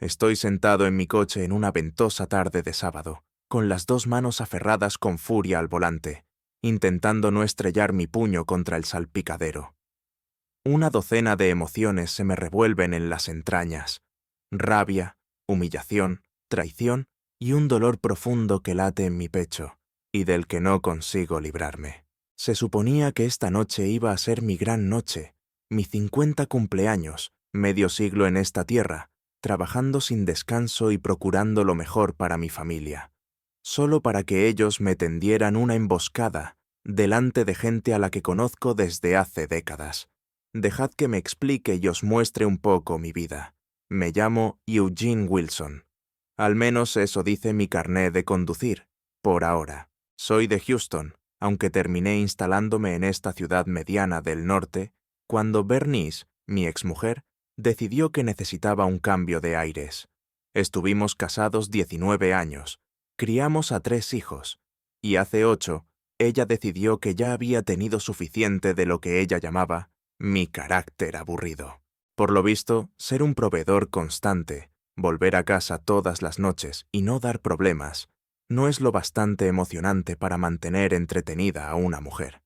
Estoy sentado en mi coche en una ventosa tarde de sábado, con las dos manos aferradas con furia al volante, intentando no estrellar mi puño contra el salpicadero. Una docena de emociones se me revuelven en las entrañas: rabia, humillación, traición y un dolor profundo que late en mi pecho y del que no consigo librarme. Se suponía que esta noche iba a ser mi gran noche, mi 50 cumpleaños, medio siglo en esta tierra, trabajando sin descanso y procurando lo mejor para mi familia, solo para que ellos me tendieran una emboscada delante de gente a la que conozco desde hace décadas. Dejad que me explique y os muestre un poco mi vida. Me llamo Eugene Wilson. Al menos eso dice mi carné de conducir, por ahora. Soy de Houston, aunque terminé instalándome en esta ciudad mediana del norte cuando Bernice, mi exmujer, decidió que necesitaba un cambio de aires. Estuvimos casados 19 años, criamos a 3 hijos, y hace 8, ella decidió que ya había tenido suficiente de lo que ella llamaba mi carácter aburrido. Por lo visto, ser un proveedor constante, volver a casa todas las noches y no dar problemas, no es lo bastante emocionante para mantener entretenida a una mujer.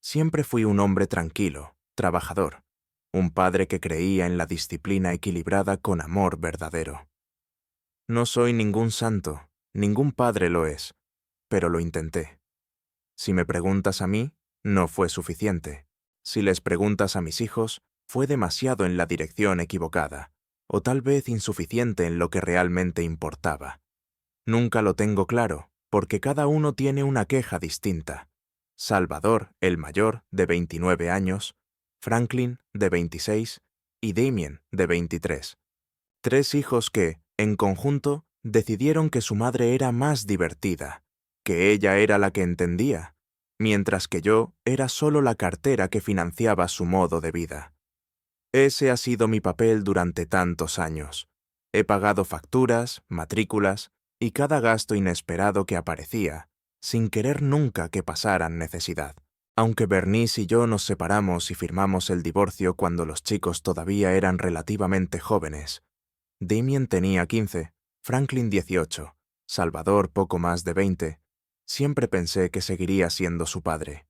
Siempre fui un hombre tranquilo, trabajador, un padre que creía en la disciplina equilibrada con amor verdadero. No soy ningún santo, ningún padre lo es, pero lo intenté. Si me preguntas a mí, no fue suficiente. Si les preguntas a mis hijos, fue demasiado en la dirección equivocada, o tal vez insuficiente en lo que realmente importaba. Nunca lo tengo claro, porque cada uno tiene una queja distinta. Salvador, el mayor, de 29 años, Franklin, de 26, y Damien, de 23. 3 hijos que, en conjunto, decidieron que su madre era más divertida, que ella era la que entendía, mientras que yo era solo la cartera que financiaba su modo de vida. Ese ha sido mi papel durante tantos años. He pagado facturas, matrículas y cada gasto inesperado que aparecía, sin querer nunca que pasaran necesidad. Aunque Bernice y yo nos separamos y firmamos el divorcio cuando los chicos todavía eran relativamente jóvenes. Damien tenía 15, Franklin 18, Salvador poco más de 20. Siempre pensé que seguiría siendo su padre.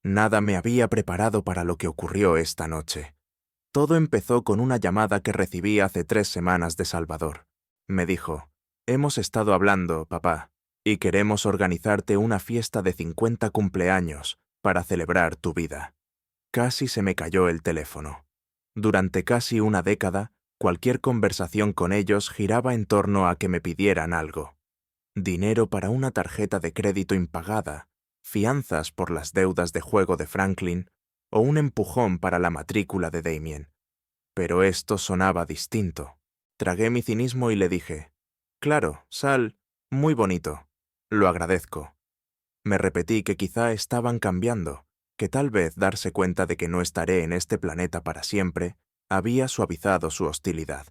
Nada me había preparado para lo que ocurrió esta noche. Todo empezó con una llamada que recibí hace 3 semanas de Salvador. Me dijo: «Hemos estado hablando, papá, y queremos organizarte una fiesta de 50 cumpleaños para celebrar tu vida». Casi se me cayó el teléfono. Durante casi una década, cualquier conversación con ellos giraba en torno a que me pidieran algo: dinero para una tarjeta de crédito impagada, fianzas por las deudas de juego de Franklin o un empujón para la matrícula de Damien. Pero esto sonaba distinto. Tragué mi cinismo y le dije: «Claro, Sal, muy bonito. Lo agradezco». Me repetí que quizá estaban cambiando, que tal vez darse cuenta de que no estaré en este planeta para siempre había suavizado su hostilidad.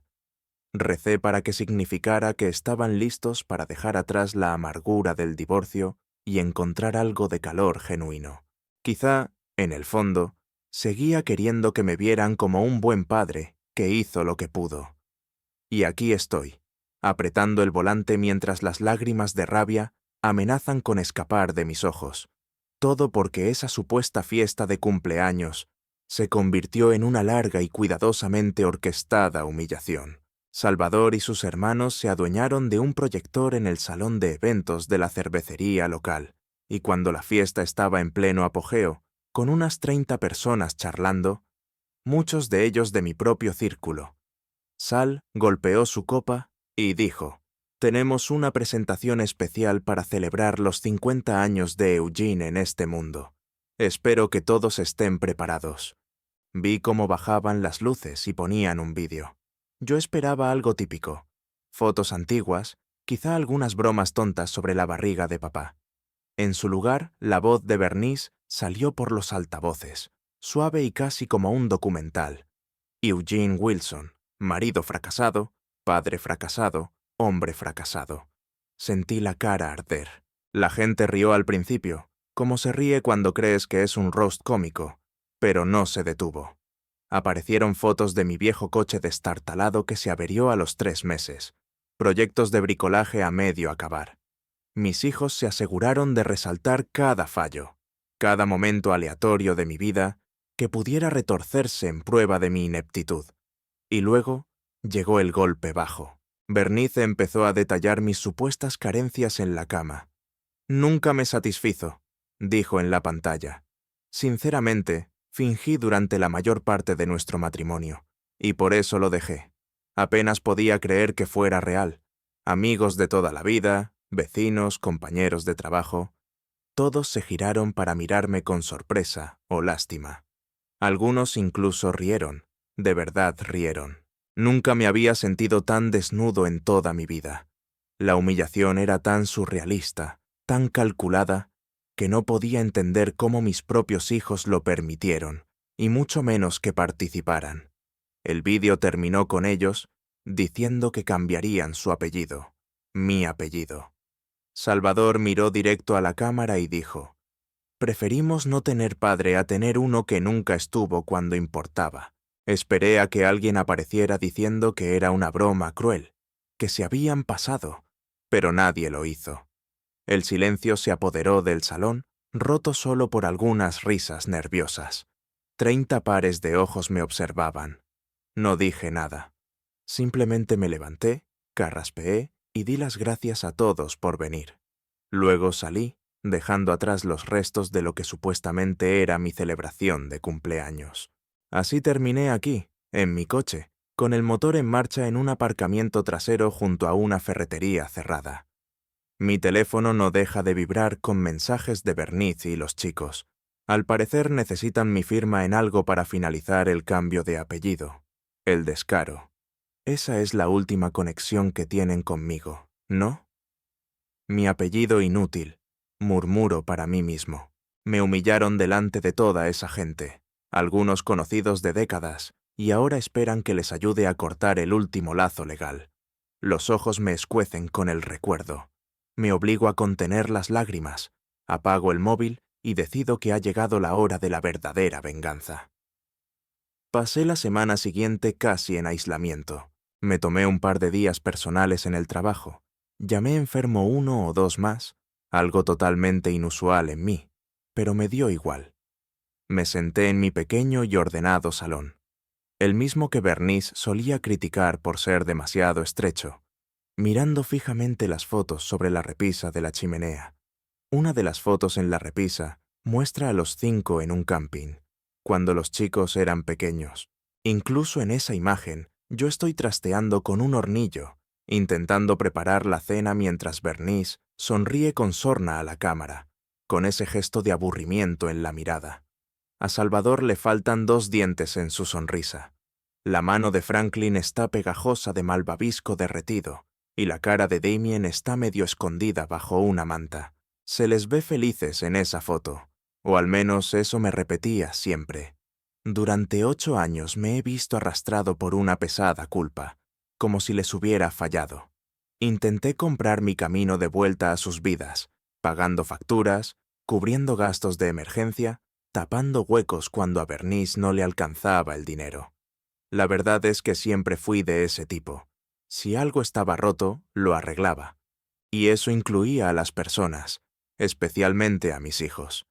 Recé para que significara que estaban listos para dejar atrás la amargura del divorcio y encontrar algo de calor genuino. Quizá, en el fondo, seguía queriendo que me vieran como un buen padre que hizo lo que pudo. Y aquí estoy, apretando el volante mientras las lágrimas de rabia amenazan con escapar de mis ojos. Todo porque esa supuesta fiesta de cumpleaños se convirtió en una larga y cuidadosamente orquestada humillación. Salvador y sus hermanos se adueñaron de un proyector en el salón de eventos de la cervecería local, y cuando la fiesta estaba en pleno apogeo, con unas 30 personas charlando, muchos de ellos de mi propio círculo, Sal golpeó su copa y dijo: «Tenemos una presentación especial para celebrar los 50 años de Eugene en este mundo. Espero que todos estén preparados». Vi cómo bajaban las luces y ponían un vídeo. Yo esperaba algo típico: fotos antiguas, quizá algunas bromas tontas sobre la barriga de papá. En su lugar, la voz de Bernice salió por los altavoces, suave y casi como un documental. Eugene Wilson, marido fracasado, padre fracasado, hombre fracasado. Sentí la cara arder. La gente rió al principio, como se ríe cuando crees que es un roast cómico, pero no se detuvo. Aparecieron fotos de mi viejo coche destartalado que se averió a los 3 meses, proyectos de bricolaje a medio acabar. Mis hijos se aseguraron de resaltar cada fallo, cada momento aleatorio de mi vida que pudiera retorcerse en prueba de mi ineptitud. Y luego llegó el golpe bajo. Bernice empezó a detallar mis supuestas carencias en la cama. Nunca me satisfizo, dijo en la pantalla. Sinceramente, fingí durante la mayor parte de nuestro matrimonio, y por eso lo dejé. Apenas podía creer que fuera real. Amigos de toda la vida, vecinos, compañeros de trabajo, todos se giraron para mirarme con sorpresa o lástima. Algunos incluso rieron, de verdad rieron. Nunca me había sentido tan desnudo en toda mi vida. La humillación era tan surrealista, tan calculada, que no podía entender cómo mis propios hijos lo permitieron, y mucho menos que participaran. El vídeo terminó con ellos diciendo que cambiarían su apellido, mi apellido. Salvador miró directo a la cámara y dijo: «Preferimos no tener padre a tener uno que nunca estuvo cuando importaba». Esperé a que alguien apareciera diciendo que era una broma cruel, que se habían pasado, pero nadie lo hizo. El silencio se apoderó del salón, roto solo por algunas risas nerviosas. 30 pares de ojos me observaban. No dije nada. Simplemente me levanté, carraspeé y di las gracias a todos por venir. Luego salí, dejando atrás los restos de lo que supuestamente era mi celebración de cumpleaños. Así terminé aquí, en mi coche, con el motor en marcha en un aparcamiento trasero junto a una ferretería cerrada. Mi teléfono no deja de vibrar con mensajes de Bernice y los chicos. Al parecer necesitan mi firma en algo para finalizar el cambio de apellido. El descaro. Esa es la última conexión que tienen conmigo, ¿no? Mi apellido inútil, murmuro para mí mismo. Me humillaron delante de toda esa gente, algunos conocidos de décadas, y ahora esperan que les ayude a cortar el último lazo legal. Los ojos me escuecen con el recuerdo. Me obligo a contener las lágrimas, apago el móvil y decido que ha llegado la hora de la verdadera venganza. Pasé la semana siguiente casi en aislamiento. Me tomé un par de días personales en el trabajo. Llamé enfermo 1 o 2 más, algo totalmente inusual en mí, pero me dio igual. Me senté en mi pequeño y ordenado salón, el mismo que Bernice solía criticar por ser demasiado estrecho, mirando fijamente las fotos sobre la repisa de la chimenea. Una de las fotos en la repisa muestra a los 5 en un camping, cuando los chicos eran pequeños. Incluso en esa imagen, yo estoy trasteando con un hornillo, intentando preparar la cena mientras Bernice sonríe con sorna a la cámara, con ese gesto de aburrimiento en la mirada. A Salvador le faltan 2 dientes en su sonrisa. La mano de Franklin está pegajosa de malvavisco derretido, y la cara de Damien está medio escondida bajo una manta. Se les ve felices en esa foto, o al menos eso me repetía siempre. Durante 8 años me he visto arrastrado por una pesada culpa, como si les hubiera fallado. Intenté comprar mi camino de vuelta a sus vidas, pagando facturas, cubriendo gastos de emergencia, tapando huecos cuando a Bernice no le alcanzaba el dinero. La verdad es que siempre fui de ese tipo. Si algo estaba roto, lo arreglaba. Y eso incluía a las personas, especialmente a mis hijos.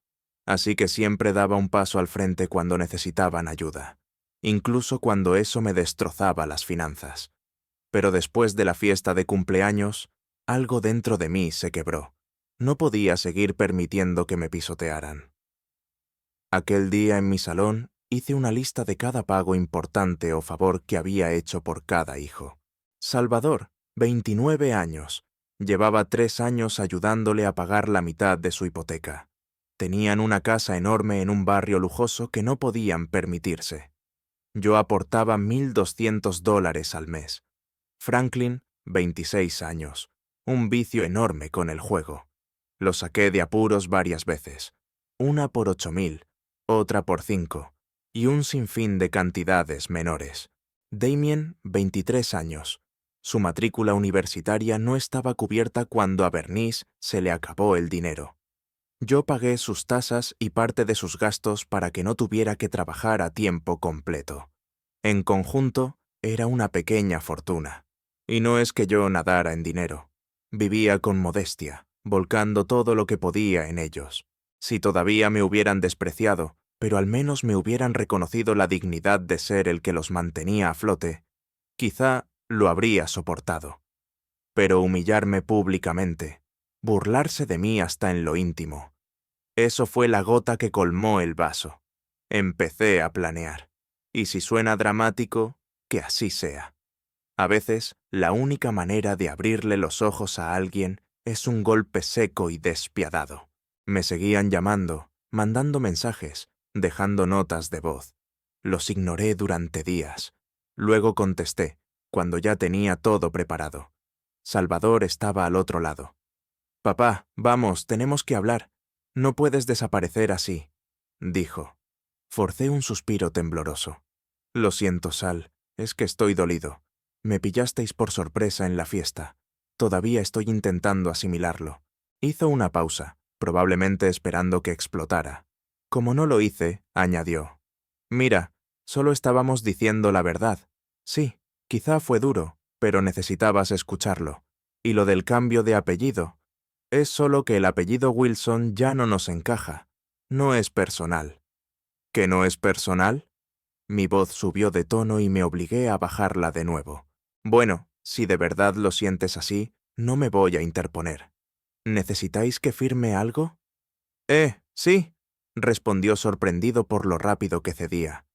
Así que siempre daba un paso al frente cuando necesitaban ayuda, incluso cuando eso me destrozaba las finanzas. Pero después de la fiesta de cumpleaños, algo dentro de mí se quebró. No podía seguir permitiendo que me pisotearan. Aquel día en mi salón hice una lista de cada pago importante o favor que había hecho por cada hijo. Salvador, 29 años, llevaba 3 años ayudándole a pagar la mitad de su hipoteca. Tenían una casa enorme en un barrio lujoso que no podían permitirse. Yo aportaba $1,200 al mes. Franklin, 26 años, un vicio enorme con el juego. Lo saqué de apuros varias veces, una por 8,000, otra por 5, y un sinfín de cantidades menores. Damien, 23 años. Su matrícula universitaria no estaba cubierta cuando a Bernice se le acabó el dinero. Yo pagué sus tasas y parte de sus gastos para que no tuviera que trabajar a tiempo completo. En conjunto, era una pequeña fortuna. Y no es que yo nadara en dinero. Vivía con modestia, volcando todo lo que podía en ellos. Si todavía me hubieran despreciado, pero al menos me hubieran reconocido la dignidad de ser el que los mantenía a flote, quizá lo habría soportado. Pero humillarme públicamente, burlarse de mí hasta en lo íntimo, eso fue la gota que colmó el vaso. Empecé a planear. Y si suena dramático, que así sea. A veces, la única manera de abrirle los ojos a alguien es un golpe seco y despiadado. Me seguían llamando, mandando mensajes, dejando notas de voz. Los ignoré durante días. Luego contesté, cuando ya tenía todo preparado. Salvador estaba al otro lado. «Papá, vamos, tenemos que hablar. No puedes desaparecer así», dijo. Forcé un suspiro tembloroso. «Lo siento, Sal, es que estoy dolido. Me pillasteis por sorpresa en la fiesta. Todavía estoy intentando asimilarlo». Hizo una pausa, probablemente esperando que explotara. Como no lo hice, añadió. «Mira, solo estábamos diciendo la verdad. Sí, quizá fue duro, pero necesitabas escucharlo. Y lo del cambio de apellido. Es solo que el apellido Wilson ya no nos encaja. No es personal». ¿Que no es personal? Mi voz subió de tono y me obligué a bajarla de nuevo. Bueno, si de verdad lo sientes así, no me voy a interponer. ¿Necesitáis que firme algo? Sí, respondió sorprendido por lo rápido que cedía.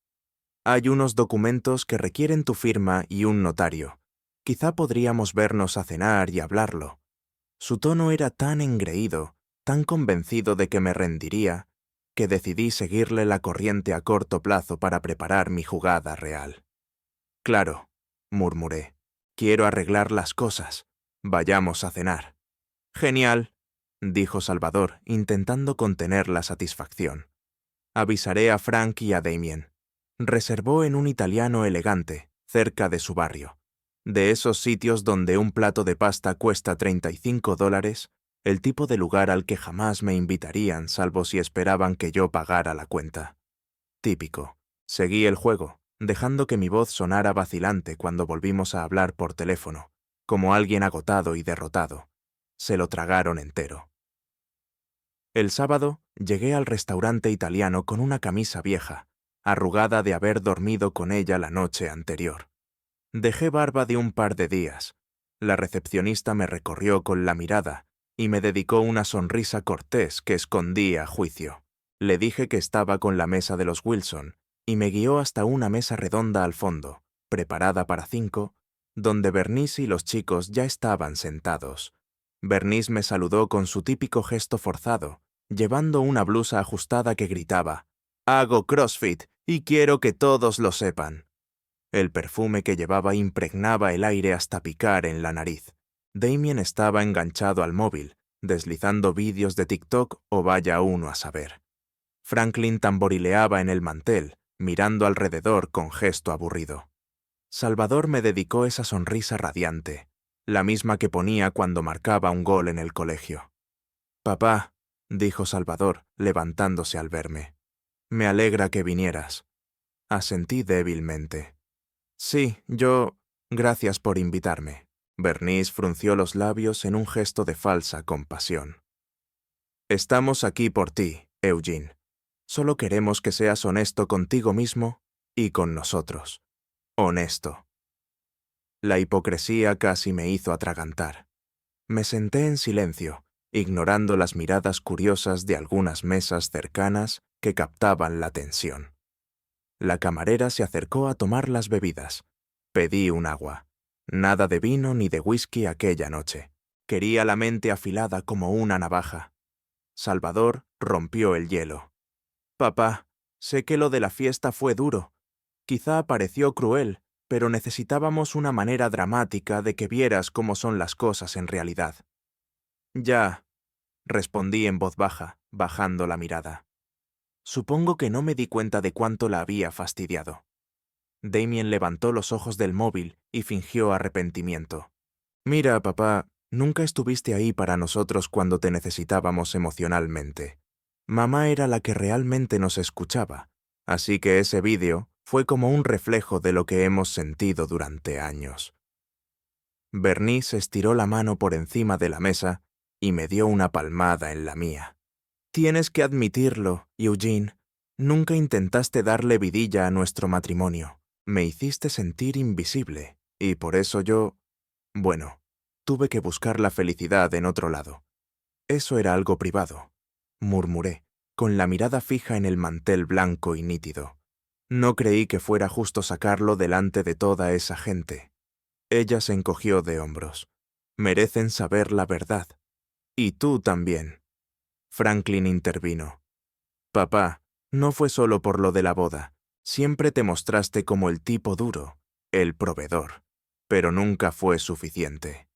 Hay unos documentos que requieren tu firma y un notario. Quizá podríamos vernos a cenar y hablarlo. Su tono era tan engreído, tan convencido de que me rendiría, que decidí seguirle la corriente a corto plazo para preparar mi jugada real. «Claro», murmuré, «quiero arreglar las cosas. Vayamos a cenar». «Genial», dijo Salvador, intentando contener la satisfacción. «Avisaré a Frank y a Damien». Reservó en un italiano elegante, cerca de su barrio. De esos sitios donde un plato de pasta cuesta $35, el tipo de lugar al que jamás me invitarían salvo si esperaban que yo pagara la cuenta. Típico. Seguí el juego, dejando que mi voz sonara vacilante cuando volvimos a hablar por teléfono, como alguien agotado y derrotado. Se lo tragaron entero. El sábado llegué al restaurante italiano con una camisa vieja, arrugada de haber dormido con ella la noche anterior. Dejé barba de un par de días. La recepcionista me recorrió con la mirada y me dedicó una sonrisa cortés que escondí a juicio. Le dije que estaba con la mesa de los Wilson y me guió hasta una mesa redonda al fondo, preparada para 5, donde Bernice y los chicos ya estaban sentados. Bernice me saludó con su típico gesto forzado, llevando una blusa ajustada que gritaba: «Hago CrossFit y quiero que todos lo sepan». El perfume que llevaba impregnaba el aire hasta picar en la nariz. Damien estaba enganchado al móvil, deslizando vídeos de TikTok o vaya uno a saber. Franklin tamborileaba en el mantel, mirando alrededor con gesto aburrido. Salvador me dedicó esa sonrisa radiante, la misma que ponía cuando marcaba un gol en el colegio. «Papá», dijo Salvador, levantándose al verme, «me alegra que vinieras». Asentí débilmente. «Sí, Gracias por invitarme». Bernice frunció los labios en un gesto de falsa compasión. «Estamos aquí por ti, Eugene. Solo queremos que seas honesto contigo mismo y con nosotros. Honesto». La hipocresía casi me hizo atragantar. Me senté en silencio, ignorando las miradas curiosas de algunas mesas cercanas que captaban la tensión. La camarera se acercó a tomar las bebidas. Pedí un agua. Nada de vino ni de whisky aquella noche. Quería la mente afilada como una navaja. Salvador rompió el hielo. «Papá, sé que lo de la fiesta fue duro. Quizá pareció cruel, pero necesitábamos una manera dramática de que vieras cómo son las cosas en realidad». «Ya», respondí en voz baja, bajando la mirada. Supongo que no me di cuenta de cuánto la había fastidiado. Damien levantó los ojos del móvil y fingió arrepentimiento. «Mira, papá, Nunca estuviste ahí para nosotros cuando te necesitábamos emocionalmente. Mamá era la que realmente nos escuchaba, así que ese vídeo fue como un reflejo de lo que hemos sentido durante años. Bernice estiró la mano por encima de la mesa y me dio una palmada en la mía. Tienes que admitirlo, Eugene. Nunca intentaste darle vidilla a nuestro matrimonio. Me hiciste sentir invisible, y por eso bueno, tuve que buscar la felicidad en otro lado. Eso era algo privado, murmuré, con la mirada fija en el mantel blanco y nítido. No creí que fuera justo sacarlo delante de toda esa gente. Ella se encogió de hombros. Merecen saber la verdad. Y tú también. Franklin intervino. Papá, no fue solo por lo de la boda. Siempre te mostraste como el tipo duro, el proveedor. Pero nunca fue suficiente.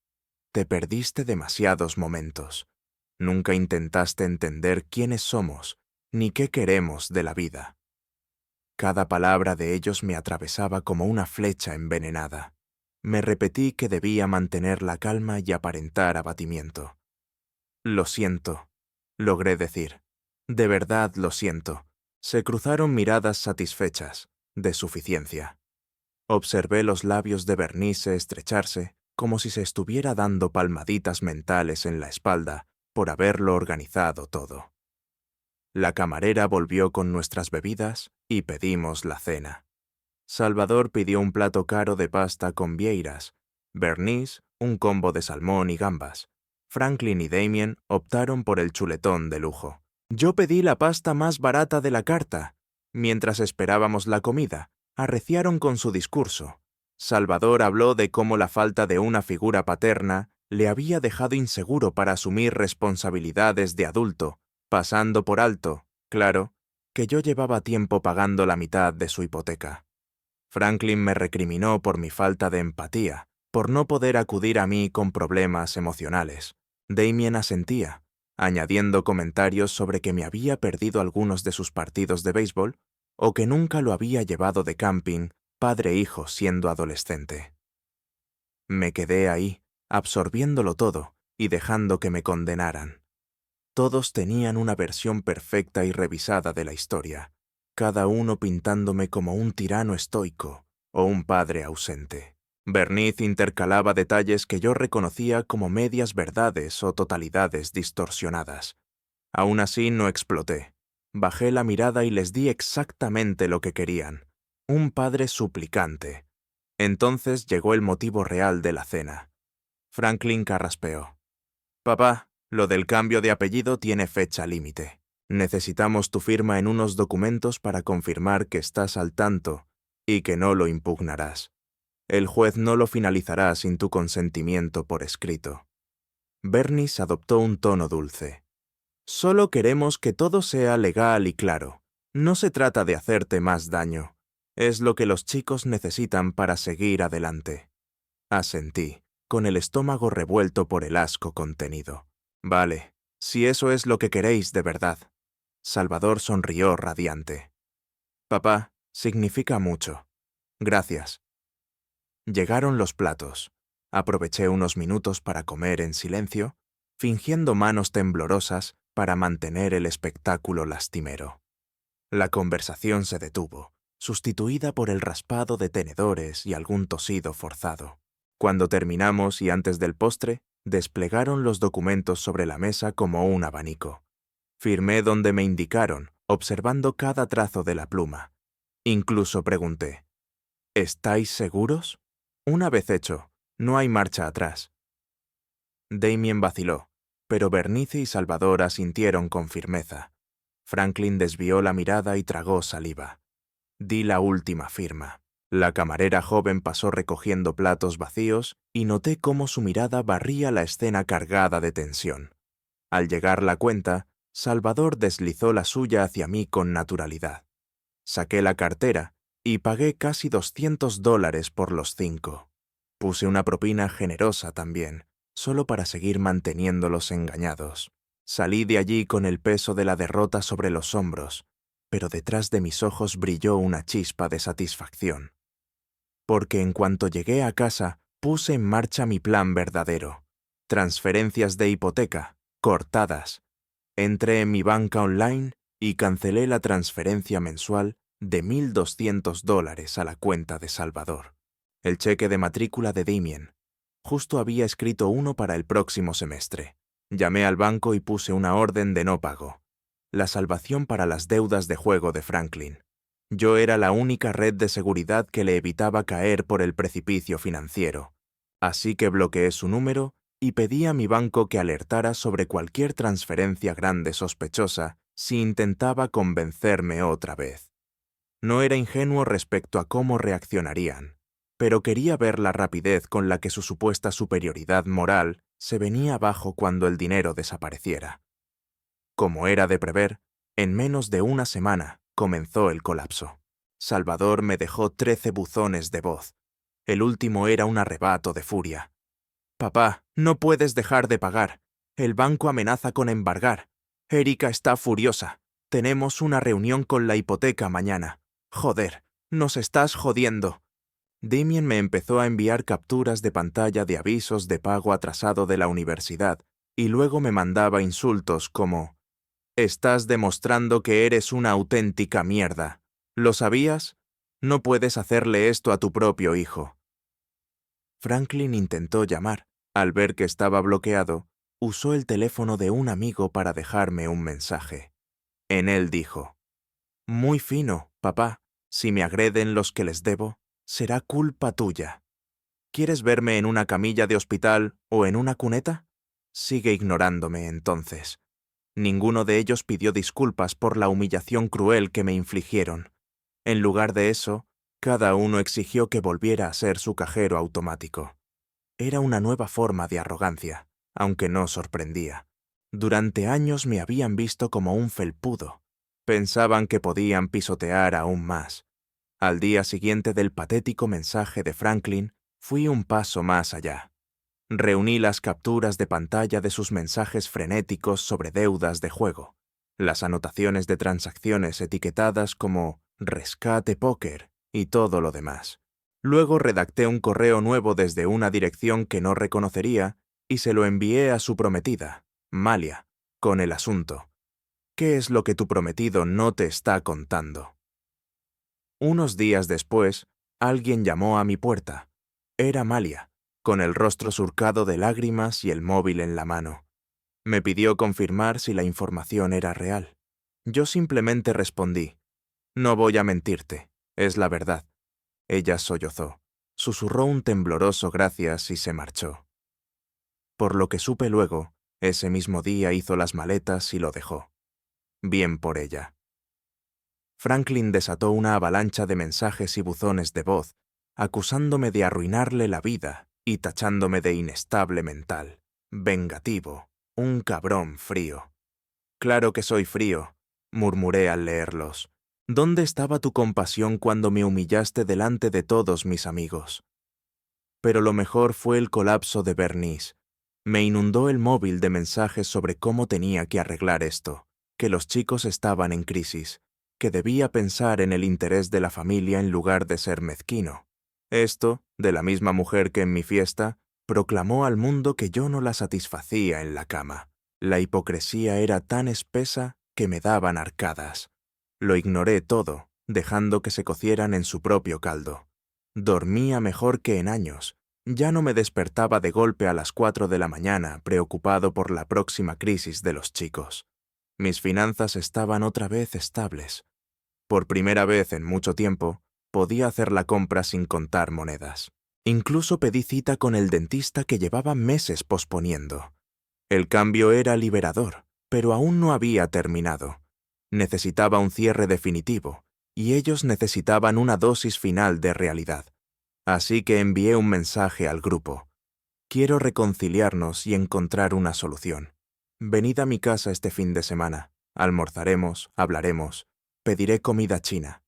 Te perdiste demasiados momentos. Nunca intentaste entender quiénes somos, ni qué queremos de la vida. Cada palabra de ellos me atravesaba como una flecha envenenada. Me repetí que debía mantener la calma y aparentar abatimiento. Lo siento, logré decir. De verdad lo siento. Se cruzaron miradas satisfechas, de suficiencia. Observé los labios de Bernice estrecharse, como si se estuviera dando palmaditas mentales en la espalda por haberlo organizado todo. La camarera volvió con nuestras bebidas y pedimos la cena. Salvador pidió un plato caro de pasta con vieiras, Bernice un combo de salmón y gambas. Franklin y Damien optaron por el chuletón de lujo. Yo pedí la pasta más barata de la carta. Mientras esperábamos la comida, arreciaron con su discurso. Salvador habló de cómo la falta de una figura paterna le había dejado inseguro para asumir responsabilidades de adulto, pasando por alto, claro, que yo llevaba tiempo pagando la mitad de su hipoteca. Franklin me recriminó por mi falta de empatía, por no poder acudir a mí con problemas emocionales. Damien asentía, añadiendo comentarios sobre que me había perdido algunos de sus partidos de béisbol o que nunca lo había llevado de camping, padre e hijo siendo adolescente. Me quedé ahí, absorbiéndolo todo y dejando que me condenaran. Todos tenían una versión perfecta y revisada de la historia, cada uno pintándome como un tirano estoico o un padre ausente. Bernice intercalaba detalles que yo reconocía como medias verdades o totalidades distorsionadas. Aún así no exploté. Bajé la mirada y les di exactamente lo que querían. Un padre suplicante. Entonces llegó el motivo real de la cena. Franklin carraspeó. Papá, lo del cambio de apellido tiene fecha límite. Necesitamos tu firma en unos documentos para confirmar que estás al tanto y que no lo impugnarás. El juez no lo finalizará sin tu consentimiento por escrito. Bernice adoptó un tono dulce. Solo queremos que todo sea legal y claro. No se trata de hacerte más daño. Es lo que los chicos necesitan para seguir adelante. Asentí, con el estómago revuelto por el asco contenido. Vale, si eso es lo que queréis de verdad. Salvador sonrió radiante. Papá, significa mucho. Gracias. Llegaron los platos. Aproveché unos minutos para comer en silencio, fingiendo manos temblorosas para mantener el espectáculo lastimero. La conversación se detuvo, sustituida por el raspado de tenedores y algún tosido forzado. Cuando terminamos y antes del postre, desplegaron los documentos sobre la mesa como un abanico. Firmé donde me indicaron, observando cada trazo de la pluma. Incluso pregunté, ¿estáis seguros? Una vez hecho, no hay marcha atrás. Damien vaciló, pero Bernice y Salvador asintieron con firmeza. Franklin desvió la mirada y tragó saliva. Di la última firma. La camarera joven pasó recogiendo platos vacíos y noté cómo su mirada barría la escena cargada de tensión. Al llegar la cuenta, Salvador deslizó la suya hacia mí con naturalidad. Saqué la cartera y pagué casi $200 por los 5. Puse una propina generosa también, solo para seguir manteniéndolos engañados. Salí de allí con el peso de la derrota sobre los hombros, pero detrás de mis ojos brilló una chispa de satisfacción. Porque en cuanto llegué a casa, puse en marcha mi plan verdadero. Transferencias de hipoteca, cortadas. Entré en mi banca online y cancelé la transferencia mensual de $1,200 a la cuenta de Salvador. El cheque de matrícula de Damien. Justo había escrito uno para el próximo semestre. Llamé al banco y puse una orden de no pago. La salvación para las deudas de juego de Franklin. Yo era la única red de seguridad que le evitaba caer por el precipicio financiero. Así que bloqueé su número y pedí a mi banco que alertara sobre cualquier transferencia grande sospechosa si intentaba convencerme otra vez. No era ingenuo respecto a cómo reaccionarían, pero quería ver la rapidez con la que su supuesta superioridad moral se venía abajo cuando el dinero desapareciera. Como era de prever, en menos de una semana comenzó el colapso. Salvador me dejó 13 buzones de voz. El último era un arrebato de furia. «Papá, no puedes dejar de pagar. El banco amenaza con embargar. Erika está furiosa. Tenemos una reunión con la hipoteca mañana. Joder, nos estás jodiendo». Damien me empezó a enviar capturas de pantalla de avisos de pago atrasado de la universidad y luego me mandaba insultos como: «Estás demostrando que eres una auténtica mierda. ¿Lo sabías? No puedes hacerle esto a tu propio hijo». Franklin intentó llamar. Al ver que estaba bloqueado, usó el teléfono de un amigo para dejarme un mensaje. En él dijo: «Muy fino, papá. Si me agreden los que les debo, será culpa tuya. ¿Quieres verme en una camilla de hospital o en una cuneta? Sigue ignorándome entonces». Ninguno de ellos pidió disculpas por la humillación cruel que me infligieron. En lugar de eso, cada uno exigió que volviera a ser su cajero automático. Era una nueva forma de arrogancia, aunque no sorprendía. Durante años me habían visto como un felpudo. Pensaban que podían pisotear aún más. Al día siguiente del patético mensaje de Franklin, fui un paso más allá. Reuní las capturas de pantalla de sus mensajes frenéticos sobre deudas de juego, las anotaciones de transacciones etiquetadas como «Rescate Póker» y todo lo demás. Luego redacté un correo nuevo desde una dirección que no reconocería y se lo envié a su prometida, Malia, con el asunto: «¿Qué es lo que tu prometido no te está contando?». Unos días después, alguien llamó a mi puerta. Era Malia, con el rostro surcado de lágrimas y el móvil en la mano. Me pidió confirmar si la información era real. Yo simplemente respondí: «No voy a mentirte, es la verdad». Ella sollozó, susurró un tembloroso gracias y se marchó. Por lo que supe luego, ese mismo día hizo las maletas y lo dejó. Bien por ella. Franklin desató una avalancha de mensajes y buzones de voz, acusándome de arruinarle la vida y tachándome de inestable mental, vengativo, un cabrón frío. «Claro que soy frío», murmuré al leerlos. «¿Dónde estaba tu compasión cuando me humillaste delante de todos mis amigos?». Pero lo mejor fue el colapso de Bernice. Me inundó el móvil de mensajes sobre cómo tenía que arreglar esto, que los chicos estaban en crisis, que debía pensar en el interés de la familia en lugar de ser mezquino. Esto, de la misma mujer que en mi fiesta, proclamó al mundo que yo no la satisfacía en la cama. La hipocresía era tan espesa que me daban arcadas. Lo ignoré todo, dejando que se cocieran en su propio caldo. Dormía mejor que en años. Ya no me despertaba de golpe a las 4 de la mañana, preocupado por la próxima crisis de los chicos. Mis finanzas estaban otra vez estables. Por primera vez en mucho tiempo, podía hacer la compra sin contar monedas. Incluso pedí cita con el dentista que llevaba meses posponiendo. El cambio era liberador, pero aún no había terminado. Necesitaba un cierre definitivo, y ellos necesitaban una dosis final de realidad. Así que envié un mensaje al grupo: «Quiero reconciliarnos y encontrar una solución. Venid a mi casa este fin de semana. Almorzaremos, hablaremos. Pediré comida china.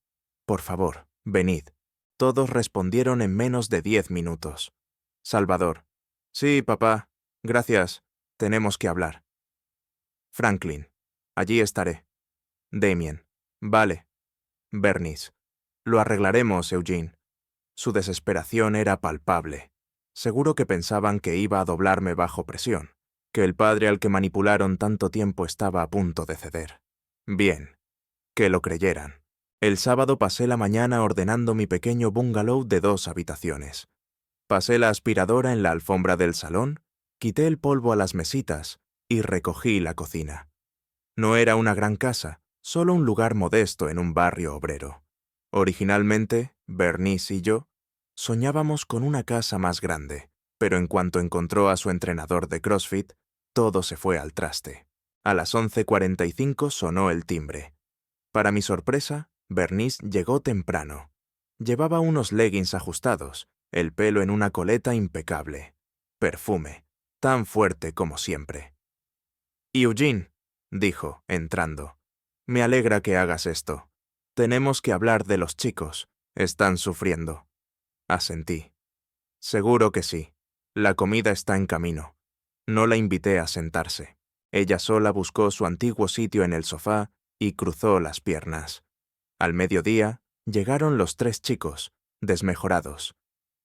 Por favor, venid». Todos respondieron en menos de 10 minutos. Salvador: «Sí, papá. Gracias. Tenemos que hablar». Franklin: «Allí estaré». Damien: «Vale». Bernice: «Lo arreglaremos, Eugene». Su desesperación era palpable. Seguro que pensaban que iba a doblarme bajo presión, que el padre al que manipularon tanto tiempo estaba a punto de ceder. Bien, que lo creyeran. El sábado pasé la mañana ordenando mi pequeño bungalow de 2 habitaciones. Pasé la aspiradora en la alfombra del salón, quité el polvo a las mesitas y recogí la cocina. No era una gran casa, solo un lugar modesto en un barrio obrero. Originalmente, Bernice y yo soñábamos con una casa más grande, pero en cuanto encontró a su entrenador de CrossFit, todo se fue al traste. A las 11:45 sonó el timbre. Para mi sorpresa, Bernice llegó temprano. Llevaba unos leggings ajustados, el pelo en una coleta impecable. Perfume, tan fuerte como siempre. «Eugene», dijo, entrando, «me alegra que hagas esto. Tenemos que hablar de los chicos. Están sufriendo». Asentí. «Seguro que sí. La comida está en camino». No la invité a sentarse. Ella sola buscó su antiguo sitio en el sofá y cruzó las piernas. Al mediodía, llegaron los 3 chicos, desmejorados.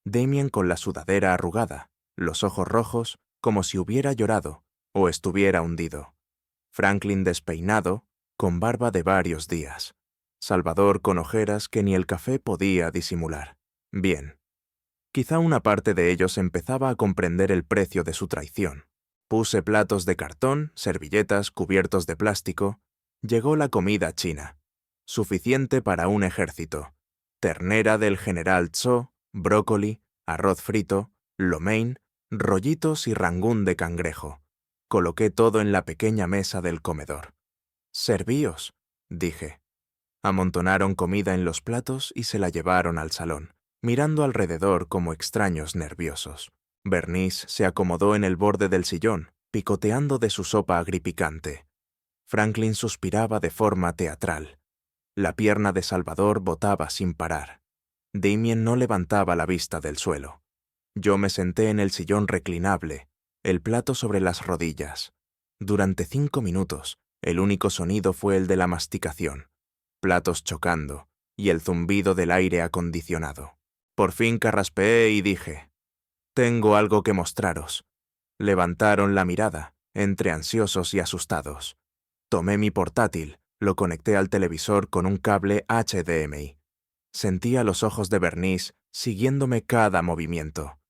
Damien con la sudadera arrugada, los ojos rojos como si hubiera llorado o estuviera hundido. Franklin despeinado, con barba de varios días. Salvador con ojeras que ni el café podía disimular. Bien. Quizá una parte de ellos empezaba a comprender el precio de su traición. Puse platos de cartón, servilletas, cubiertos de plástico. Llegó la comida china. Suficiente para un ejército. Ternera del general Tso, brócoli, arroz frito, lo mein, rollitos y rangún de cangrejo. Coloqué todo en la pequeña mesa del comedor. «Servíos», dije. Amontonaron comida en los platos y se la llevaron al salón, mirando alrededor como extraños nerviosos. Bernice se acomodó en el borde del sillón, picoteando de su sopa agripicante. Franklin suspiraba de forma teatral. La pierna de Salvador botaba sin parar. Damien no levantaba la vista del suelo. Yo me senté en el sillón reclinable, el plato sobre las rodillas. Durante 5 minutos, el único sonido fue el de la masticación, platos chocando y el zumbido del aire acondicionado. Por fin carraspeé y dije: «Tengo algo que mostraros». Levantaron la mirada, entre ansiosos y asustados. Tomé mi portátil, lo conecté al televisor con un cable HDMI. Sentía los ojos de Bernice siguiéndome cada movimiento.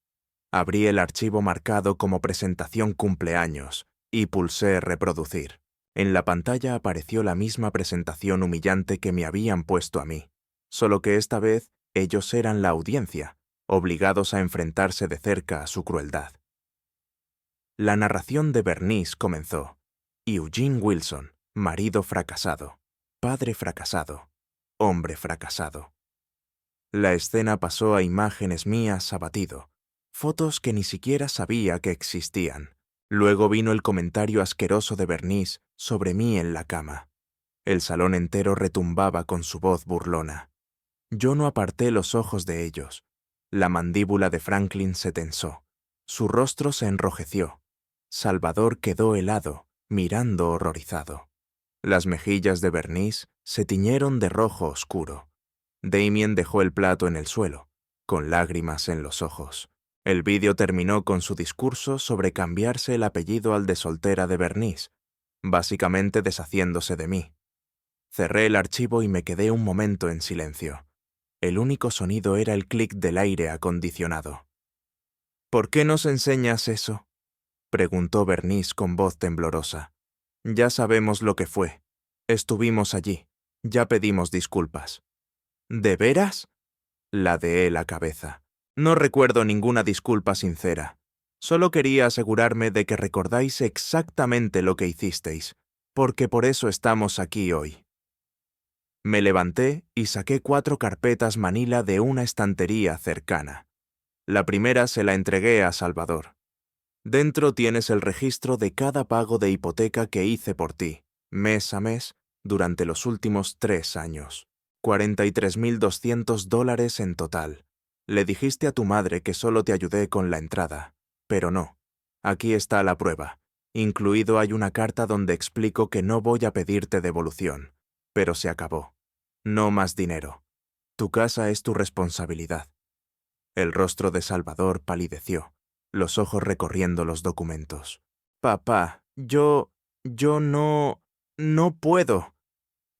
Abrí el archivo marcado como presentación cumpleaños y pulsé reproducir. En la pantalla apareció la misma presentación humillante que me habían puesto a mí, solo que esta vez ellos eran la audiencia, obligados a enfrentarse de cerca a su crueldad. La narración de Bernice comenzó. Eugene Wilson, marido fracasado, padre fracasado, hombre fracasado. La escena pasó a imágenes mías abatido, fotos que ni siquiera sabía que existían. Luego vino el comentario asqueroso de Bernice sobre mí en la cama. El salón entero retumbaba con su voz burlona. Yo no aparté los ojos de ellos. La mandíbula de Franklin se tensó. Su rostro se enrojeció. Salvador quedó helado, mirando horrorizado. Las mejillas de Bernice se tiñeron de rojo oscuro. Damien dejó el plato en el suelo, con lágrimas en los ojos. El vídeo terminó con su discurso sobre cambiarse el apellido al de soltera de Bernice, básicamente deshaciéndose de mí. Cerré el archivo y me quedé un momento en silencio. El único sonido era el clic del aire acondicionado. «¿Por qué nos enseñas eso?», preguntó Bernice con voz temblorosa. «Ya sabemos lo que fue. Estuvimos allí. Ya pedimos disculpas». «¿De veras?», ladeé la cabeza. «No recuerdo ninguna disculpa sincera. Solo quería asegurarme de que recordáis exactamente lo que hicisteis, porque por eso estamos aquí hoy». Me levanté y saqué 4 carpetas manila de una estantería cercana. La primera se la entregué a Salvador. «Dentro tienes el registro de cada pago de hipoteca que hice por ti, mes a mes, durante los últimos 3 años. $43,200 en total. Le dijiste a tu madre que solo te ayudé con la entrada, pero no. Aquí está la prueba. Incluido hay una carta donde explico que no voy a pedirte devolución, pero se acabó. No más dinero. Tu casa es tu responsabilidad». El rostro de Salvador palideció. los ojos recorriendo los documentos. Papá, yo no puedo.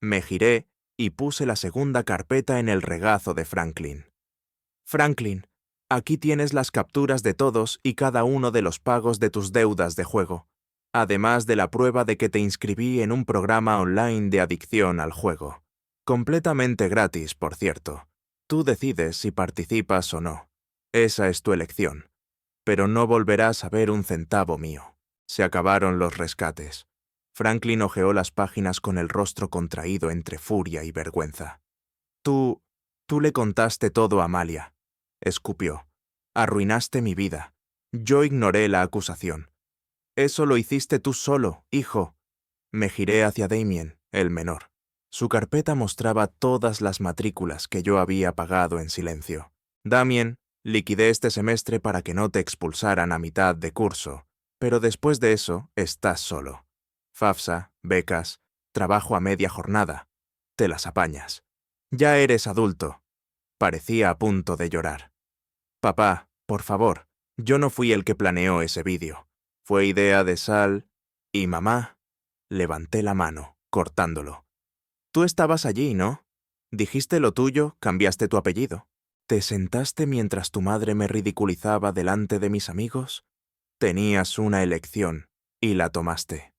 Me giré y puse la segunda carpeta en el regazo de Franklin. Franklin, aquí tienes las capturas de todos y cada uno de los pagos de tus deudas de juego, además de la prueba de que te inscribí en un programa online de adicción al juego. Completamente gratis, por cierto. Tú decides si participas o no. Esa es tu elección. Pero no volverás a ver un centavo mío. Se acabaron los rescates. Franklin hojeó las páginas con el rostro contraído entre furia y vergüenza. Tú le contaste todo a Amalia. Escupió. Arruinaste mi vida. Yo ignoré la acusación. Eso lo hiciste tú solo, hijo. Me giré hacia Damien, el menor. Su carpeta mostraba todas las matrículas que yo había pagado en silencio. Damien, liquidé este semestre para que no te expulsaran a mitad de curso, pero después de eso estás solo. FAFSA, becas, trabajo a media jornada. Te las apañas. Ya eres adulto. Parecía a punto de llorar. Papá, por favor, yo no fui el que planeó ese vídeo. Fue idea de Sal y mamá. Levanté la mano, cortándolo. Tú estabas allí, ¿no? Dijiste lo tuyo, cambiaste tu apellido. ¿Te sentaste mientras tu madre me ridiculizaba delante de mis amigos? Tenías una elección, y la tomaste.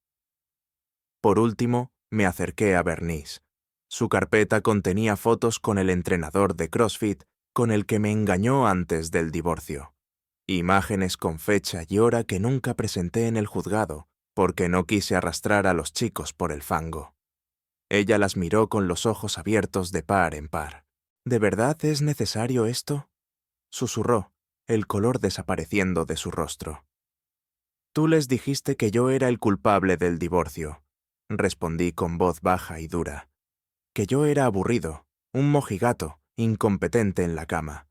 Por último, me acerqué a Bernice. Su carpeta contenía fotos con el entrenador de CrossFit con el que me engañó antes del divorcio. Imágenes con fecha y hora que nunca presenté en el juzgado, porque no quise arrastrar a los chicos por el fango. Ella las miró con los ojos abiertos de par en par. ¿De verdad es necesario esto? Susurró, el color desapareciendo de su rostro. Tú les dijiste que yo era el culpable del divorcio, respondí con voz baja y dura. Que yo era aburrido, un mojigato, incompetente en la cama.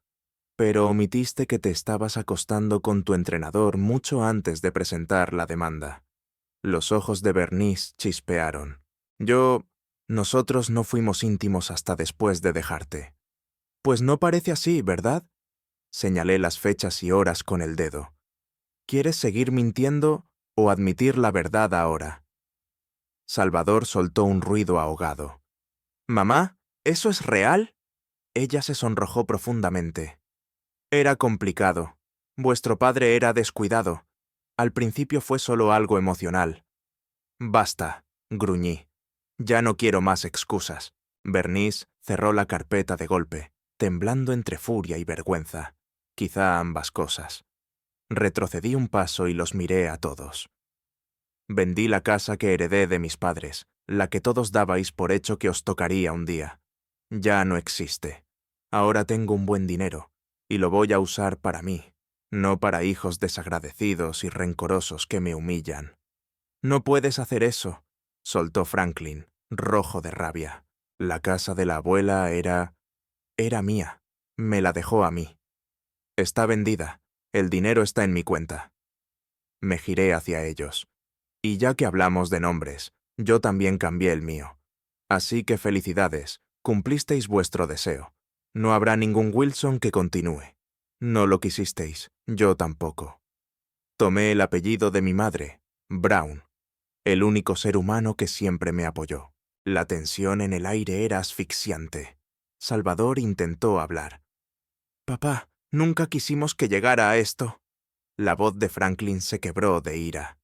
Pero omitiste que te estabas acostando con tu entrenador mucho antes de presentar la demanda. Los ojos de Bernice chispearon. Nosotros no fuimos íntimos hasta después de dejarte. Pues no parece así, ¿verdad? Señalé las fechas y horas con el dedo. ¿Quieres seguir mintiendo o admitir la verdad ahora? Salvador soltó un ruido ahogado. «Mamá, ¿eso es real?» Ella se sonrojó profundamente. Era complicado. Vuestro padre era descuidado. Al principio fue solo algo emocional. Basta, gruñí. Ya no quiero más excusas. Bernice cerró la carpeta de golpe, temblando entre furia y vergüenza. Quizá ambas cosas. Retrocedí un paso y los miré a todos. Vendí la casa que heredé de mis padres, la que todos dabais por hecho que os tocaría un día. Ya no existe. Ahora tengo un buen dinero, y lo voy a usar para mí, no para hijos desagradecidos y rencorosos que me humillan. «No puedes hacer eso», soltó Franklin, rojo de rabia. La casa de la abuela era mía. Me la dejó a mí. Está vendida. El dinero está en mi cuenta. Me giré hacia ellos. Y ya que hablamos de nombres, yo también cambié el mío. Así que felicidades, cumplisteis vuestro deseo. No habrá ningún Wilson que continúe. No lo quisisteis, yo tampoco. Tomé el apellido de mi madre, Brown, el único ser humano que siempre me apoyó. La tensión en el aire era asfixiante. Salvador intentó hablar. «Papá, nunca quisimos que llegara a esto». La voz de Franklin se quebró de ira.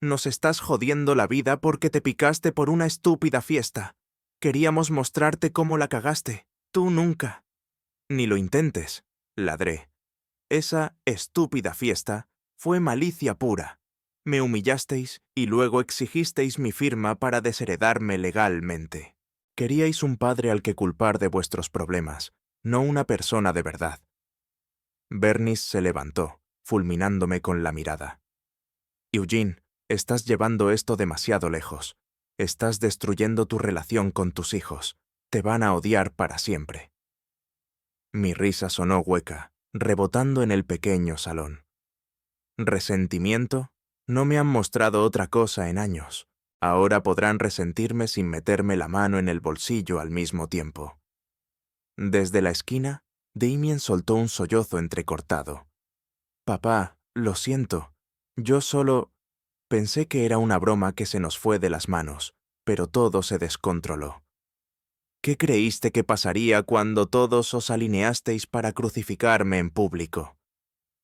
«Nos estás jodiendo la vida porque te picaste por una estúpida fiesta. Queríamos mostrarte cómo la cagaste. Tú nunca». «Ni lo intentes», ladré. «Esa estúpida fiesta fue malicia pura. Me humillasteis y luego exigisteis mi firma para desheredarme legalmente. Queríais un padre al que culpar de vuestros problemas, no una persona de verdad». Bernice se levantó, fulminándome con la mirada. «Eugene, estás llevando esto demasiado lejos. Estás destruyendo tu relación con tus hijos. Te van a odiar para siempre». Mi risa sonó hueca, rebotando en el pequeño salón. ¿Resentimiento? No me han mostrado otra cosa en años. Ahora podrán resentirme sin meterme la mano en el bolsillo al mismo tiempo. Desde la esquina, Damien soltó un sollozo entrecortado. «Papá, Lo siento. Yo solo... Pensé que era una broma que se nos fue de las manos, pero todo se descontroló. ¿Qué creíste que pasaría cuando todos os alineasteis para crucificarme en público?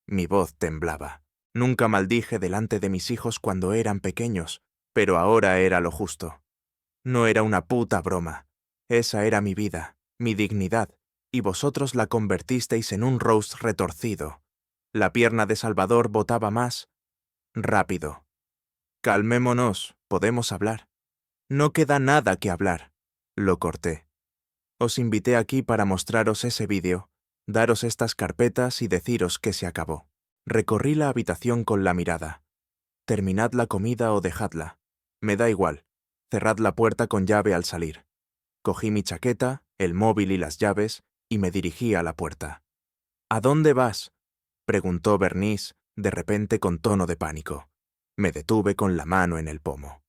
Mi voz temblaba. Nunca maldije delante de mis hijos cuando eran pequeños, pero ahora era lo justo. No era una puta broma. Esa era mi vida, mi dignidad, y vosotros la convertisteis en un roast retorcido. La pierna de Salvador botaba más rápido. Calmémonos, podemos hablar. No queda nada que hablar. Lo corté. Os invité aquí para mostraros ese vídeo, daros estas carpetas y deciros que se acabó. Recorrí la habitación con la mirada. Terminad la comida o dejadla. Me da igual. Cerrad la puerta con llave al salir. Cogí mi chaqueta, el móvil y las llaves, y me dirigí a la puerta. ¿A dónde vas?, preguntó Bernice, de repente con tono de pánico. Me detuve con la mano en el pomo.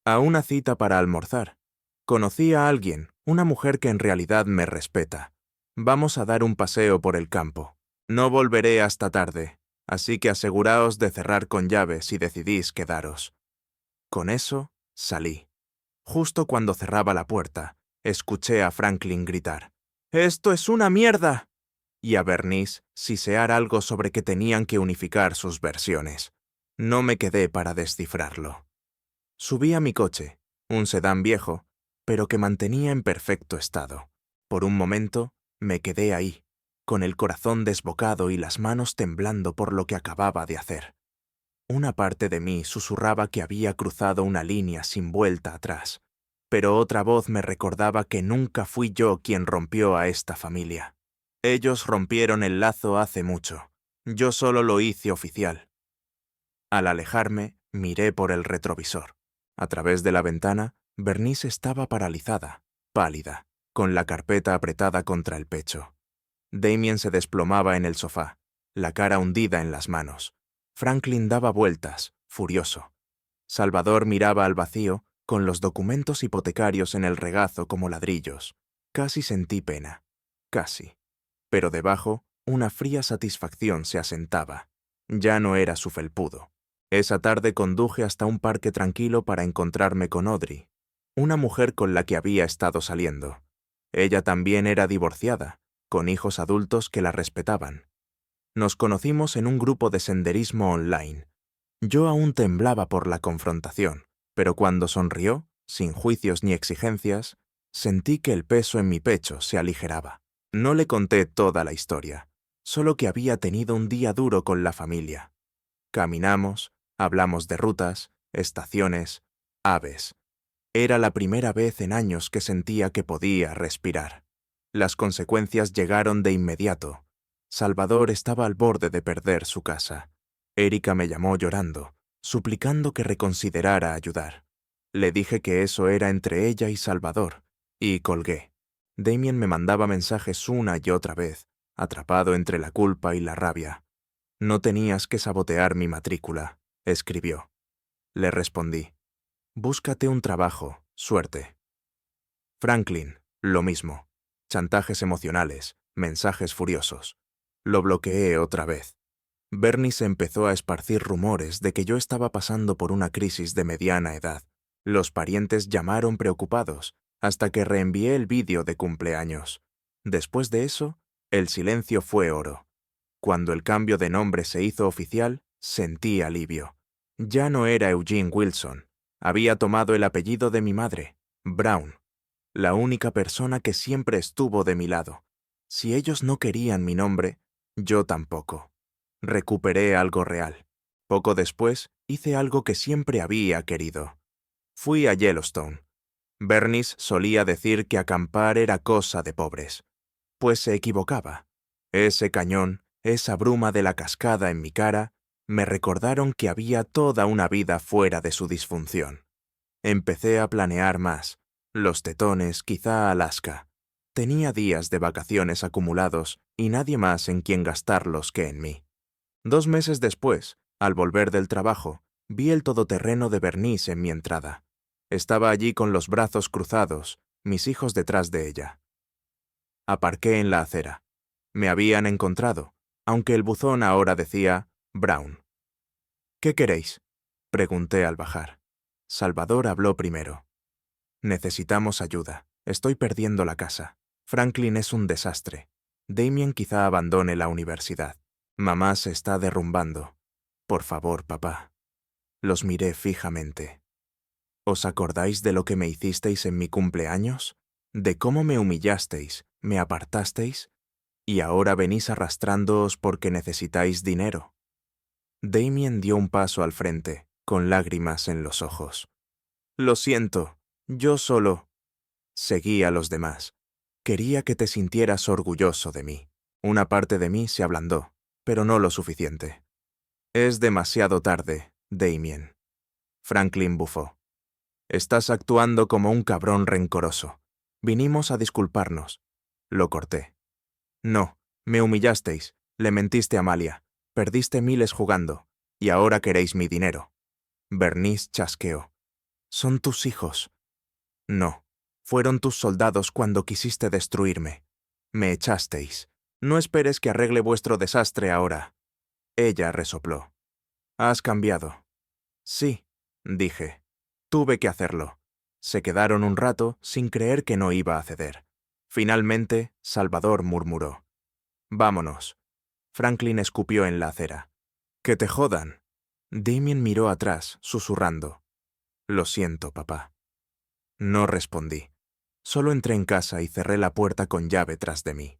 A una cita para almorzar. Conocí a alguien, una mujer que en realidad me respeta. Vamos a dar un paseo por el campo. No volveré hasta tarde, así que aseguraos de cerrar con llave si decidís quedaros. Con eso, salí. Justo cuando cerraba la puerta, escuché a Franklin gritar: «¡Esto es una mierda!» y a Bernice sisear algo sobre que tenían que unificar sus versiones. No me quedé para descifrarlo. Subí a mi coche, un sedán viejo, pero que mantenía en perfecto estado. Por un momento, me quedé ahí, con el corazón desbocado y las manos temblando por lo que acababa de hacer. Una parte de mí susurraba que había cruzado una línea sin vuelta atrás, pero otra voz me recordaba que nunca fui yo quien rompió a esta familia. Ellos rompieron el lazo hace mucho. Yo solo lo hice oficial. Al alejarme, miré por el retrovisor. A través de la ventana, Bernice estaba paralizada, pálida, con la carpeta apretada contra el pecho. Damien se desplomaba en el sofá, la cara hundida en las manos. Franklin daba vueltas, furioso. Salvador miraba al vacío, con los documentos hipotecarios en el regazo como ladrillos. Casi sentí pena. Casi. Pero debajo, una fría satisfacción se asentaba. Ya no era su felpudo. Esa tarde conduje hasta un parque tranquilo para encontrarme con Audrey, una mujer con la que había estado saliendo. Ella también era divorciada, con hijos adultos que la respetaban. Nos conocimos en un grupo de senderismo online. Yo aún temblaba por la confrontación, pero cuando sonrió, sin juicios ni exigencias, sentí que el peso en mi pecho se aligeraba. No le conté toda la historia, solo que había tenido un día duro con la familia. Caminamos, hablamos de rutas, estaciones, aves. Era la primera vez en años que sentía que podía respirar. Las consecuencias llegaron de inmediato. Salvador estaba al borde de perder su casa. Erika me llamó llorando, suplicando que reconsiderara ayudar. Le dije que eso era entre ella y Salvador, y colgué. Damien me mandaba mensajes una y otra vez, atrapado entre la culpa y la rabia. «No tenías que sabotear mi matrícula», escribió. Le respondí: «Búscate un trabajo, suerte». Franklin, lo mismo. Chantajes emocionales, mensajes furiosos. Lo bloqueé otra vez. Bernice empezó a esparcir rumores de que yo estaba pasando por una crisis de mediana edad. Los parientes llamaron preocupados, hasta que reenvié el vídeo de cumpleaños. Después de eso, el silencio fue oro. Cuando el cambio de nombre se hizo oficial, sentí alivio. Ya no era Eugene Wilson. Había tomado el apellido de mi madre, Brown, la única persona que siempre estuvo de mi lado. Si ellos no querían mi nombre, yo tampoco. Recuperé algo real. Poco después, hice algo que siempre había querido. Fui a Yellowstone. Bernice solía decir que acampar era cosa de pobres. Pues se equivocaba. Ese cañón, esa bruma de la cascada en mi cara, me recordaron que había toda una vida fuera de su disfunción. Empecé a planear más. Los Tetones, quizá Alaska. Tenía días de vacaciones acumulados y nadie más en quien gastarlos que en mí. 2 meses después, al volver del trabajo, vi el todoterreno de Bernice en mi entrada. Estaba allí con los brazos cruzados, mis hijos detrás de ella. Aparqué en la acera. Me habían encontrado, aunque el buzón ahora decía: Brown. ¿Qué queréis? Pregunté al bajar. Salvador habló primero. Necesitamos ayuda. Estoy perdiendo la casa. Franklin es un desastre. Damien quizá abandone la universidad. Mamá se está derrumbando. Por favor, papá. Los miré fijamente. ¿Os acordáis de lo que me hicisteis en mi cumpleaños? ¿De cómo me humillasteis, me apartasteis? ¿Y ahora venís arrastrándoos porque necesitáis dinero? Damien dio un paso al frente, con lágrimas en los ojos. Lo siento, yo solo. Seguí a los demás. Quería que te sintieras orgulloso de mí. Una parte de mí se ablandó, pero no lo suficiente. Es demasiado tarde, Damien. Franklin bufó. Estás actuando como un cabrón rencoroso. Vinimos a disculparnos. Lo corté. No, me humillasteis, le mentiste a Amalia, perdiste miles jugando, y ahora queréis mi dinero. Bernice chasqueó. Son tus hijos. No, fueron tus soldados cuando quisiste destruirme. Me echasteis. No esperes que arregle vuestro desastre ahora. Ella resopló. Has cambiado. Sí, dije. Tuve que hacerlo. Se quedaron un rato sin creer que no iba a ceder. Finalmente, Salvador murmuró. Vámonos. Franklin escupió en la acera. Que te jodan. Damien miró atrás, susurrando. Lo siento, papá. No respondí. Solo entré en casa y cerré la puerta con llave tras de mí.